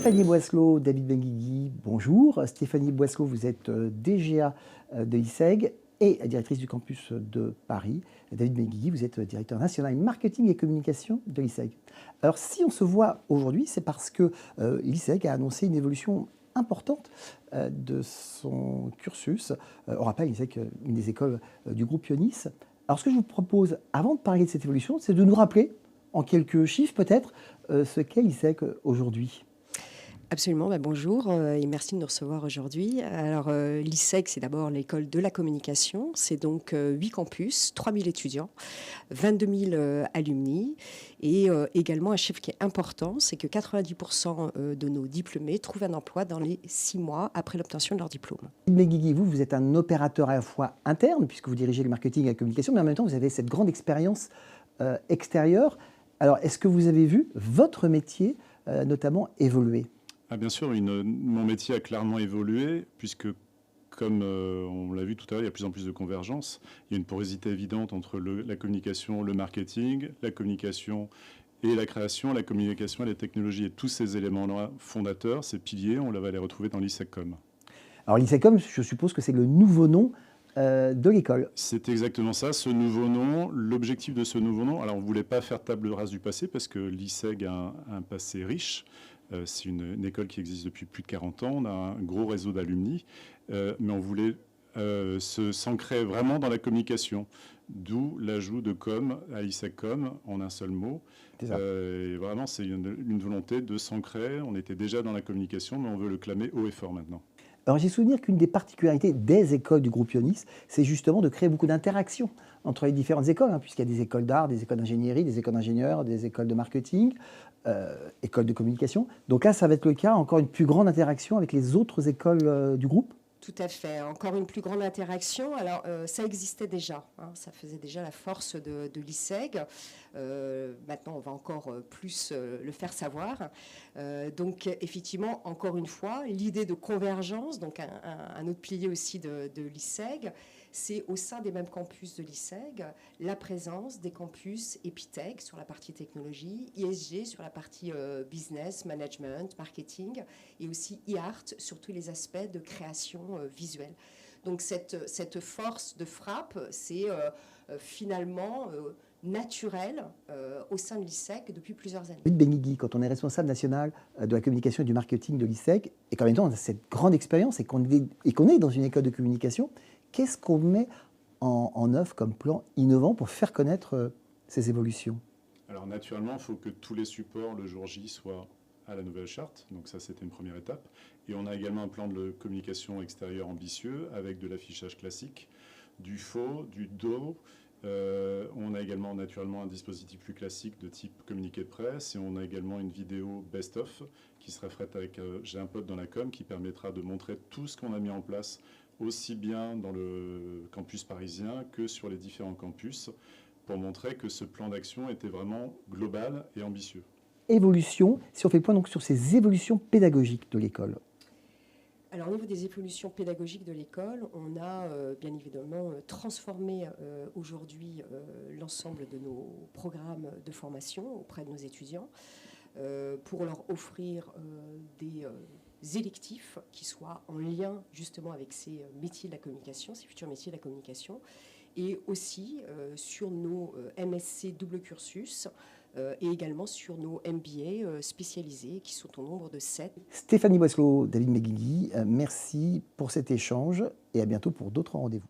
Stéphanie Boisselot, David Benguigui, bonjour. Stéphanie Boisselot, vous êtes DGA de l'ISEG et directrice du campus de Paris. David Benguigui, vous êtes directeur national marketing et communication de l'ISEG. Alors si on se voit aujourd'hui, c'est parce que l'ISEG a annoncé une évolution importante de son cursus. On rappelle, l'ISEG, une des écoles du groupe Ionis. Alors ce que je vous propose, avant de parler de cette évolution, c'est de nous rappeler, en quelques chiffres peut-être, ce qu'est l'ISEG aujourd'hui. Absolument, bonjour et merci de nous recevoir aujourd'hui. Alors l'ISEG, c'est d'abord l'école de la communication, c'est donc 8 campus, 3000 étudiants, 22 000 alumni et également un chiffre qui est important, c'est que 90% de nos diplômés trouvent un emploi dans les 6 mois après l'obtention de leur diplôme. Benguigui, vous êtes un opérateur à la fois interne, puisque vous dirigez le marketing et la communication, mais en même temps vous avez cette grande expérience extérieure. Alors est-ce que vous avez vu votre métier notamment évoluer ? Bien sûr, mon métier a clairement évolué, puisque, comme on l'a vu tout à l'heure, il y a de plus en plus de convergence. Il y a une porosité évidente entre la communication, le marketing, la communication et la création, la communication et la technologie. Et tous ces éléments-là fondateurs, ces piliers, on va les retrouver dans l'ISEGCOM. Alors l'ISEGCOM, je suppose que c'est le nouveau nom de l'école. C'est exactement ça, ce nouveau nom. L'objectif de ce nouveau nom, alors on ne voulait pas faire table rase du passé, parce que l'ISEG a un passé riche. C'est une école qui existe depuis plus de 40 ans. On a un gros réseau d'alumni, mais on voulait s'ancrer vraiment dans la communication. D'où l'ajout de com à l'ISEGCOM en un seul mot. Et vraiment, c'est une volonté de s'ancrer. On était déjà dans la communication, mais on veut le clamer haut et fort maintenant. Alors j'ai souvenir qu'une des particularités des écoles du groupe Ionis, c'est justement de créer beaucoup d'interactions entre les différentes écoles, puisqu'il y a des écoles d'art, des écoles d'ingénierie, des écoles d'ingénieurs, des écoles de marketing, écoles de communication. Donc là, ça va être le cas, encore une plus grande interaction avec les autres écoles du groupe. Tout à fait. Encore une plus grande interaction. Alors, ça existait déjà. Ça faisait déjà la force de l'ISEG. Maintenant, on va encore plus le faire savoir. Donc, effectivement, encore une fois, l'idée de convergence, donc un autre pilier aussi de l'ISEG, c'est au sein des mêmes campus de l'ISEG, la présence des campus Epitech sur la partie technologie, ISG sur la partie business, management, marketing, et aussi eArt sur tous les aspects de création visuelle. Donc cette force de frappe, c'est finalement naturel au sein de l'ISEG depuis plusieurs années. Benguigui, quand on est responsable national de la communication et du marketing de l'ISEG, et qu'en même temps on a cette grande expérience et qu'on est dans une école de communication, qu'est-ce qu'on met en œuvre comme plan innovant pour faire connaître ces évolutions? Alors naturellement, il faut que tous les supports le jour J soient à la nouvelle charte, donc ça c'était une première étape. Et on a également un plan de communication extérieure ambitieux avec de l'affichage classique, du faux, du dos. On a également naturellement un dispositif plus classique de type communiqué de presse et on a également une vidéo best-of qui sera faite avec J'ai un pote dans la com qui permettra de montrer tout ce qu'on a mis en place aussi bien dans le campus parisien que sur les différents campus pour montrer que ce plan d'action était vraiment global et ambitieux. Évolution, si on fait le point donc sur ces évolutions pédagogiques de l'école. Alors, au niveau des évolutions pédagogiques de l'école, on a bien évidemment transformé aujourd'hui l'ensemble de nos programmes de formation auprès de nos étudiants pour leur offrir des électifs qui soient en lien justement avec ces métiers de la communication, ces futurs métiers de la communication, et aussi sur nos MSC double cursus, et également sur nos MBA spécialisés qui sont au nombre de 7. Stéphanie Boisselot, David Benguigui, merci pour cet échange et à bientôt pour d'autres rendez-vous.